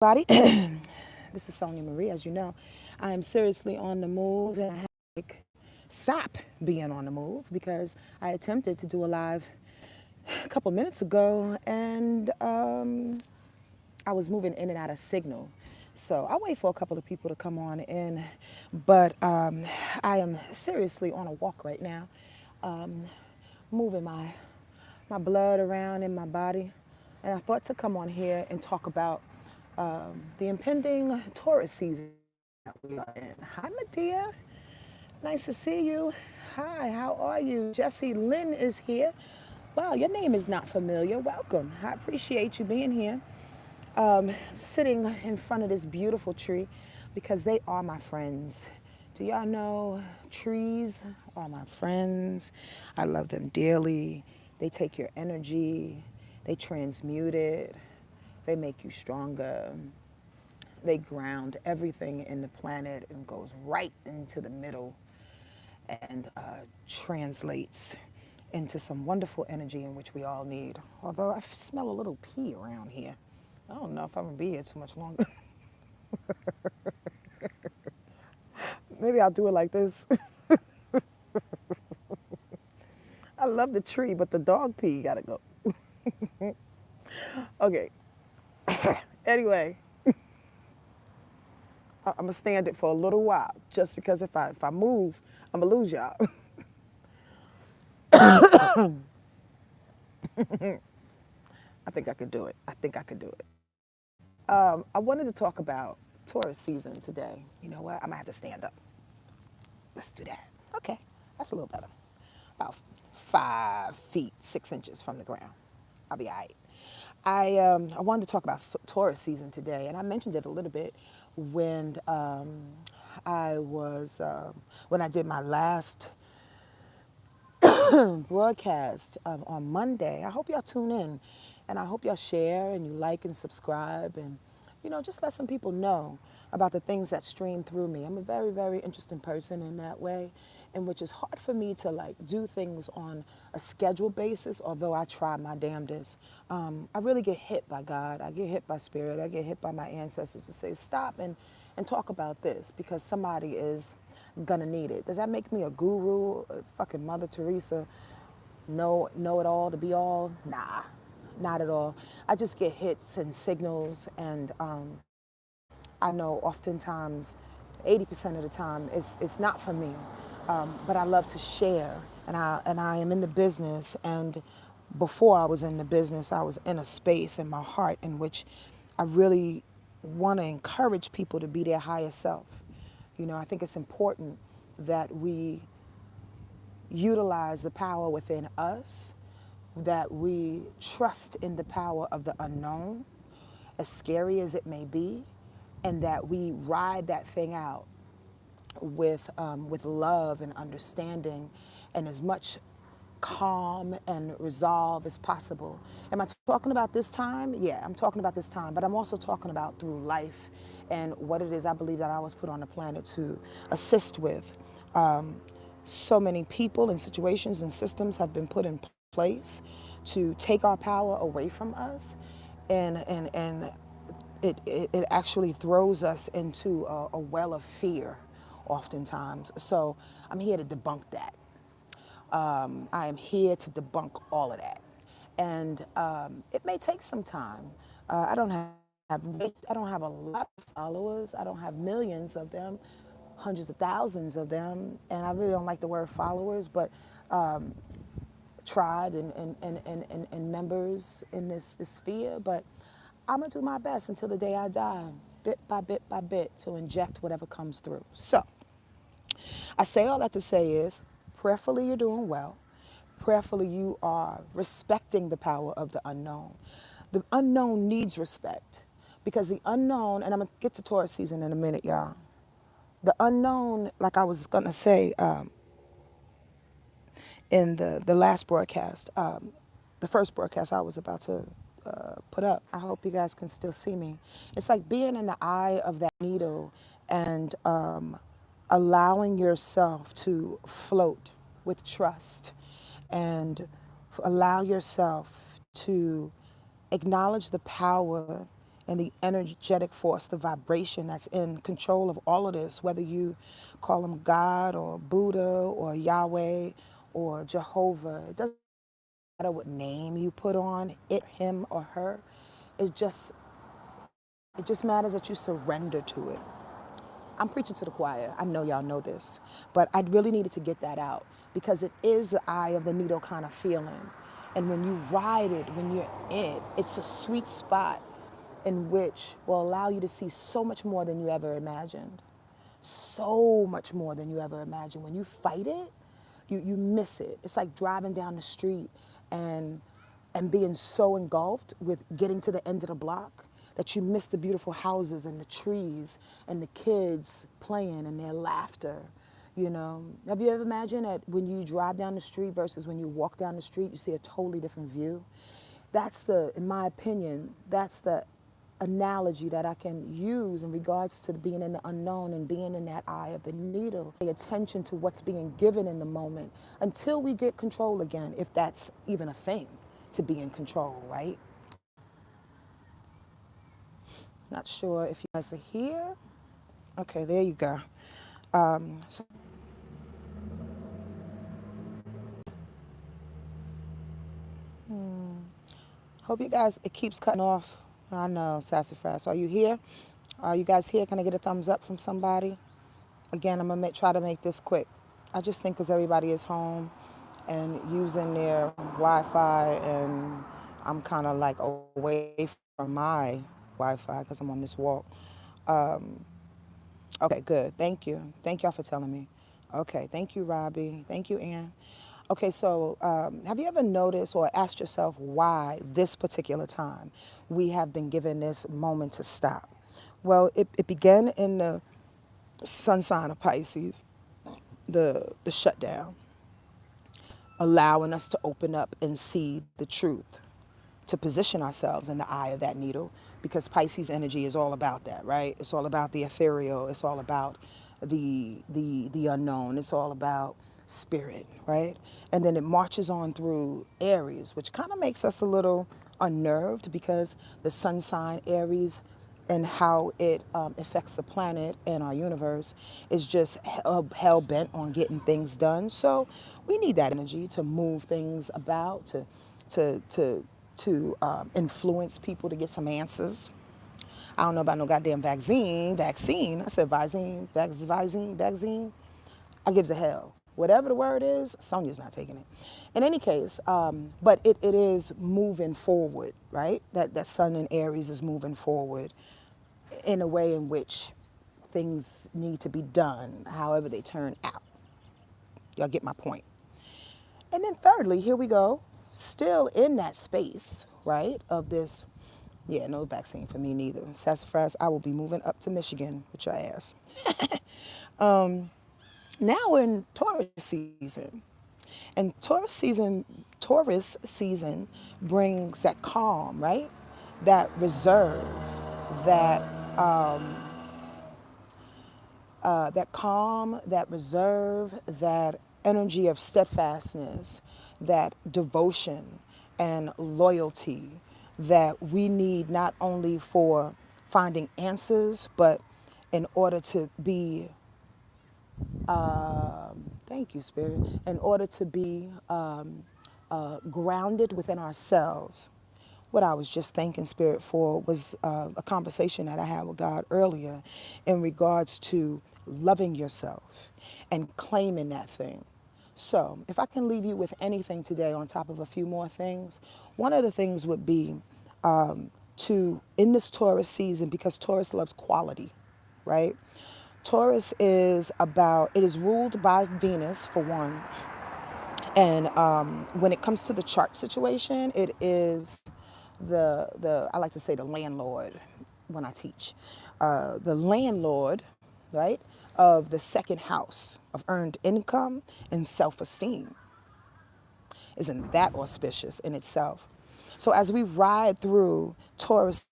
Everybody, this is Sonia Marie. As you know, I am seriously on the move, and I have to stop being on the move because I attempted to do a live a couple minutes ago, and I was moving in and out of signal. So I'll wait for a couple of people to come on in, but I am seriously on a walk right now, moving my blood around in my body, and I thought to come on here and talk about the impending Taurus season that we are in. Hi, Medea. Nice to see you. Hi, how are you? Jessie Lynn is here. Wow, your name is not familiar. Welcome. I appreciate you being here. Sitting in front of this beautiful tree because they are my friends. Do y'all know trees are my friends? I love them dearly. They take your energy, they transmute it, they make you stronger. They ground everything in the planet and goes right into the middle and translates into some wonderful energy in which we all need. Although I smell a little pee around here. I don't know if I'm gonna be here too much longer. Maybe I'll do it like this. I love the tree, but the dog pee gotta go. Okay. Anyway, I'm gonna stand it for a little while, just because if I move, I'm gonna lose y'all. I think I could do it. I think I could do it. I wanted to talk about Taurus season today. You know what? I'm gonna have to stand up. Let's do that. Okay, that's a little better. About 5 feet 6 inches from the ground. I'll be all right. I wanted to talk about Taurus season today, and I mentioned it a little bit when I was when I did my last broadcast on Monday. I hope y'all tune in, and I hope y'all share and you like and subscribe, and just let some people know about the things that stream through me. I'm a very, very interesting person in that way, in which it's hard for me to do things on a scheduled basis. Although I try my damnedest, I really get hit by God. I get hit by spirit. I get hit by my ancestors to say stop and talk about this because somebody is gonna need it. Does that make me a guru, a fucking Mother Teresa, know it all to be all? Nah, not at all. I just get hits and signals, and I know oftentimes, 80% of the time, it's not for me. But I love to share, and I am in the business. And before I was in the business, I was in a space in my heart in which I really want to encourage people to be their higher self. I think it's important that we utilize the power within us, that we trust in the power of the unknown, as scary as it may be, and that we ride that thing out with love and understanding and as much calm and resolve as possible. Am I talking about this time? Yeah, I'm talking about this time, but I'm also talking about through life and what it is I believe that I was put on the planet to assist with. So many people and situations and systems have been put in place to take our power away from us, and it actually throws us into a well of fear oftentimes. So I'm here to debunk that. I am here to debunk all of that, and it may take some time. I don't have a lot of followers. I don't have millions of them, hundreds of thousands of them, and I really don't like the word followers, but tribe and members in this sphere. But I'm gonna do my best until the day I die, bit by bit, to inject whatever comes through. So I say all that to say is, prayerfully you're doing well. Prayerfully you are respecting the power of the unknown. The unknown needs respect because the unknown, and I'm gonna get to Taurus season in a minute, y'all. The unknown, like I was gonna say in the last broadcast, the first broadcast I was about to put up. I hope you guys can still see me. It's like being in the eye of that needle and allowing yourself to float with trust and allow yourself to acknowledge the power and the energetic force, the vibration that's in control of all of this, whether you call him God or Buddha or Yahweh or Jehovah, it doesn't matter what name you put on it, him or her. It just matters that you surrender to it. I'm preaching to the choir. I know y'all know this, but I really needed to get that out because it is the eye of the needle kind of feeling. And when you ride it, when you're in it, it's a sweet spot in which will allow you to see so much more than you ever imagined. So much more than you ever imagined. When you fight it, you miss it. It's like driving down the street and being so engulfed with getting to the end of the block that you miss the beautiful houses and the trees and the kids playing and their laughter. You know, have you ever imagined that when you drive down the street versus when you walk down the street, you see a totally different view? In my opinion, that's the analogy that I can use in regards to being in the unknown and being in that eye of the needle. Pay attention to what's being given in the moment until we get control again, if that's even a thing, to be in control, right? Not sure if you guys are here. Okay, there you go. So hope you guys, it keeps cutting off. I know, Sassafras. Are you here? Are you guys here? Can I get a thumbs up from somebody? Again, I'm going to try to make this quick. I just think because everybody is home and using their Wi-Fi, and I'm kind of like away from my Wi-Fi because I'm on this walk. Okay, good. Thank you. Thank y'all for telling me. Okay, thank you, Robbie. Thank you, Ann. Okay, so have you ever noticed or asked yourself why this particular time we have been given this moment to stop? Well, it began in the sun sign of Pisces, the shutdown, allowing us to open up and see the truth, to position ourselves in the eye of that needle, because Pisces energy is all about that, right? It's all about the ethereal. It's all about the unknown. It's all about spirit, right? And then it marches on through Aries, which kind of makes us a little unnerved because the sun sign Aries and how it affects the planet and our universe is just hell bent on getting things done. So we need that energy to move things about, to to to influence people to get some answers. I don't know about no goddamn vaccine. I said vaccine. I gives a hell. Whatever the word is, Sonia's not taking it. In any case, but it is moving forward, right? That sun in Aries is moving forward in a way in which things need to be done, however they turn out. Y'all get my point. And then thirdly, here we go, still in that space, right, of this, yeah, no vaccine for me neither. Sassafras, I will be moving up to Michigan with your ass. Now we're in Taurus season. And Taurus season brings that calm, right? That reserve, that that calm, that reserve, that energy of steadfastness, that devotion and loyalty that we need not only for finding answers, but in order to be, thank you, Spirit, in order to be grounded within ourselves. What I was just thanking Spirit for was a conversation that I had with God earlier in regards to loving yourself and claiming that thing. So, if I can leave you with anything today on top of a few more things, one of the things would be in this Taurus season, because Taurus loves quality, right? Taurus it is ruled by Venus, for one. And when it comes to the chart situation, it is I like to say the landlord when I teach. The landlord, right, of the second house of earned income and self-esteem. Isn't that auspicious in itself? So as we ride through Taurus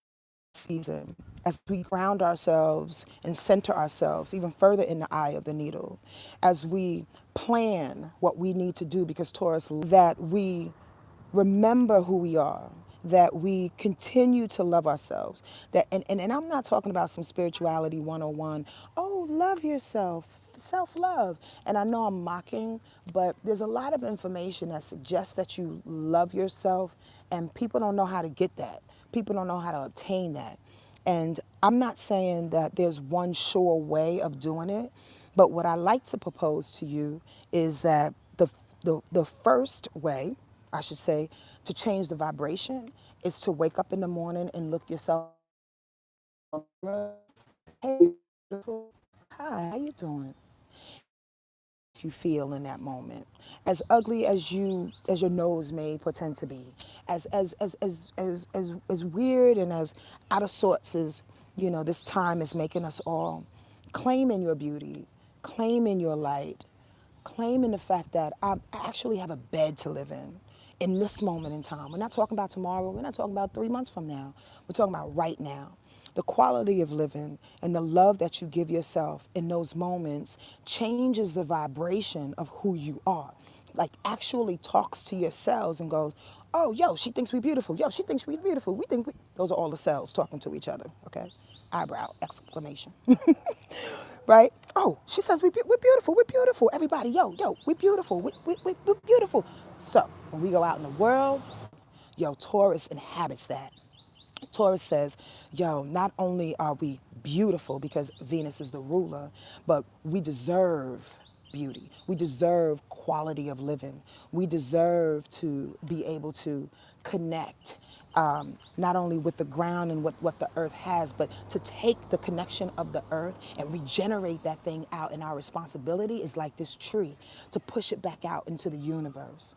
season, as we ground ourselves and center ourselves even further in the eye of the needle, as we plan what we need to do, because Taurus, that we remember who we are, that we continue to love ourselves. That and I'm not talking about some spirituality 101. Oh, love yourself, self-love. And I know I'm mocking, but there's a lot of information that suggests that you love yourself, and people don't know how to get that. People don't know how to obtain that. And I'm not saying that there's one sure way of doing it, but what I like to propose to you is that the first way, I should say, to change the vibration is to wake up in the morning and look yourself in the mirror. Hey, beautiful. Hi, how you doing? You feel in that moment, as ugly as your nose may pretend to be, as weird and as out of sorts as this time is making us all, claiming your beauty, claiming your light, claiming the fact that I actually have a bed to live in this moment in time. We're not talking about tomorrow, we're not talking about 3 months from now, we're talking about right now. The quality of living and the love that you give yourself in those moments changes the vibration of who you are. Like actually talks to your cells and goes, oh, yo, she thinks we're beautiful. Yo, she thinks we're beautiful. We think we... Those are all the cells talking to each other, okay? Eyebrow, exclamation. Right? Oh, she says we're beautiful. We're beautiful. Everybody, yo, we're beautiful. We're beautiful. So when we go out in the world, yo, Taurus inhabits that. Taurus says, yo, not only are we beautiful because Venus is the ruler, but we deserve beauty. We deserve quality of living. We deserve to be able to connect not only with the ground and what the earth has, but to take the connection of the earth and regenerate that thing out. And our responsibility is like this tree to push it back out into the universe.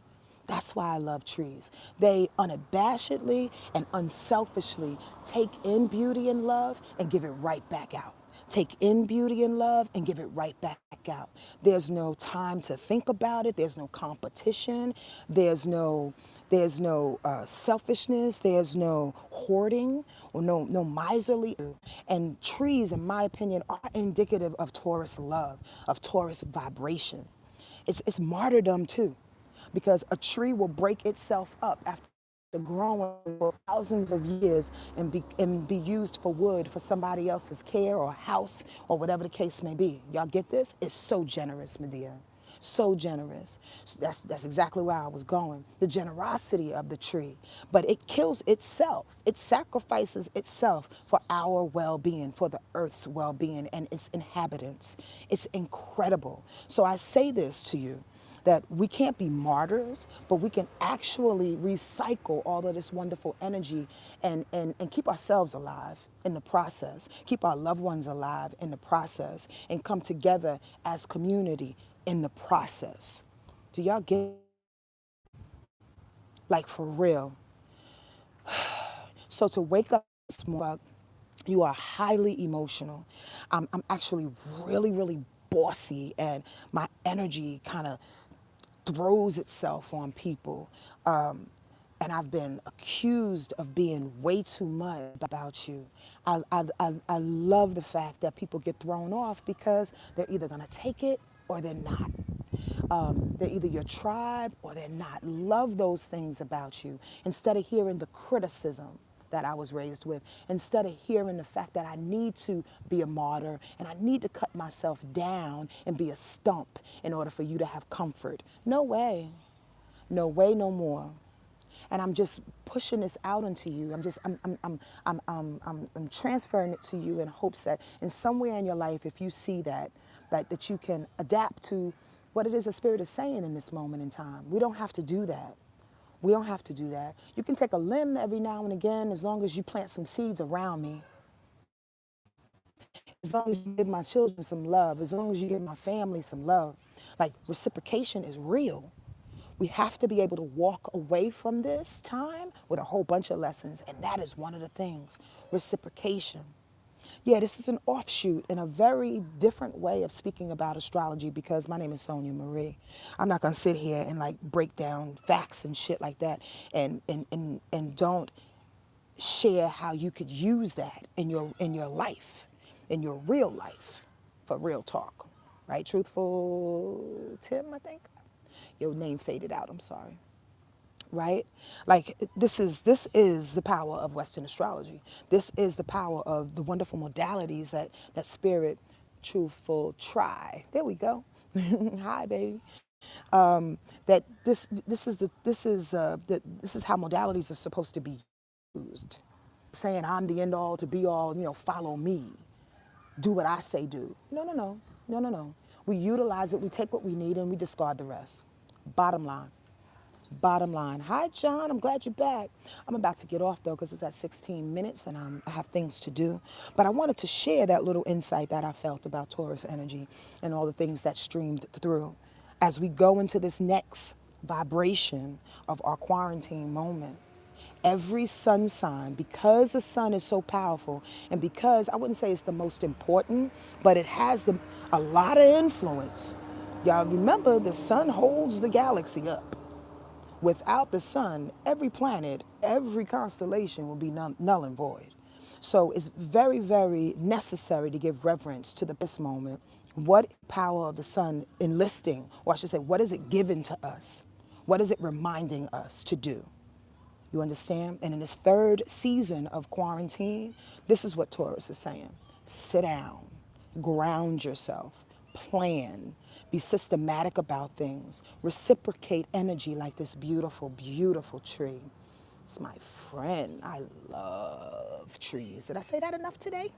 That's why I love trees. They unabashedly and unselfishly take in beauty and love and give it right back out. Take in beauty and love and give it right back out. There's no time to think about it. There's no competition. There's no selfishness. There's no hoarding or no miserly. And trees, in my opinion, are indicative of Taurus love, of Taurus vibration. It's martyrdom too, because a tree will break itself up after growing for thousands of years and be used for wood for somebody else's care or house or whatever the case may be. Y'all get this? It's so generous, Medea. So generous. So that's exactly where I was going. The generosity of the tree. But it kills itself. It sacrifices itself for our well-being, for the earth's well-being and its inhabitants. It's incredible. So I say this to you, that we can't be martyrs, but we can actually recycle all of this wonderful energy and keep ourselves alive in the process, keep our loved ones alive in the process, and come together as community in the process. Do y'all get, like, for real? So to wake up this morning, you are highly emotional. I'm actually really, really bossy, and my energy kind of throws itself on people. And I've been accused of being way too much about you. I love the fact that people get thrown off because they're either going to take it or they're not. They're either your tribe or they're not. Love those things about you instead of hearing the criticism that I was raised with, instead of hearing the fact that I need to be a martyr and I need to cut myself down and be a stump in order for you to have comfort. No way. No way, no more. And I'm just pushing this out into you. I'm transferring it to you in hopes that in somewhere in your life, if you see that you can adapt to what it is the Spirit is saying in this moment in time. We don't have to do that. We don't have to do that. You can take a limb every now and again as long as you plant some seeds around me. As long as you give my children some love, as long as you give my family some love. Like, reciprocation is real. We have to be able to walk away from this time with a whole bunch of lessons, and that is one of the things, reciprocation. Yeah, this is an offshoot in a very different way of speaking about astrology because my name is Sonia Marie. I'm not gonna sit here and like break down facts and shit like that and don't share how you could use that in your life, in your real life, for real talk. Right? Truthful Tim, I think. Your name faded out, I'm sorry. right? Like this is the power of Western astrology. This is the power of the wonderful modalities that spirit, truthful, try. There we go. Hi, baby. That this is how modalities are supposed to be used. Saying I'm the end all to be all, follow me, do what I say do. No, no, no, no, no, no. We utilize it, we take what we need, and we discard the rest. Bottom line. Bottom line. Hi, John. I'm glad you're back. I'm about to get off though because it's at 16 minutes and I have things to do. But I wanted to share that little insight that I felt about Taurus energy and all the things that streamed through as we go into this next vibration of our quarantine moment. Every sun sign, because the sun is so powerful, and because I wouldn't say it's the most important, but it has a lot of influence. Y'all remember the sun holds the galaxy up. Without the sun, every planet, every constellation will be null and void. So it's very, very necessary to give reverence to this moment. What power of the sun enlisting, or I should say, what is it given to us? What is it reminding us to do? You understand? And in this third season of quarantine, this is what Taurus is saying. Sit down, ground yourself, plan, be systematic about things, reciprocate energy like this beautiful, beautiful tree. It's my friend. I love trees. Did I say that enough today?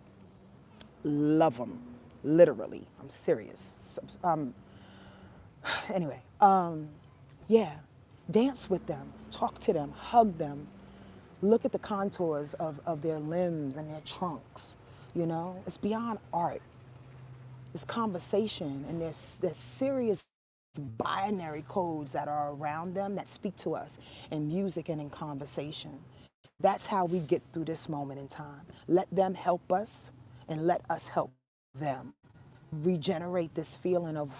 Love them. Literally. I'm serious. Anyway, yeah, dance with them, talk to them, hug them, look at the contours of their limbs and their trunks. It's beyond art. It's conversation, and there's serious binary codes that are around them that speak to us in music and in conversation. That's how we get through this moment in time. Let them help us and let us help them. Regenerate this feeling of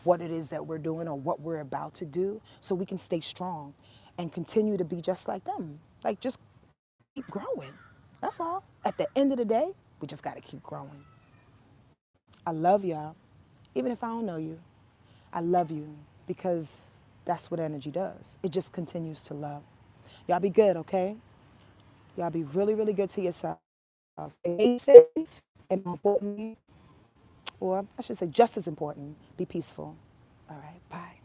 what it is that we're doing or what we're about to do so we can stay strong and continue to be just like them. Like, just keep growing. That's all. At the end of the day, we just got to keep growing. I love y'all. Even if I don't know you, I love you because that's what energy does. It just continues to love. Y'all be good, okay? Y'all be really, really good to yourself. Stay safe, and more importantly, or I should say just as important, be peaceful. All right, bye.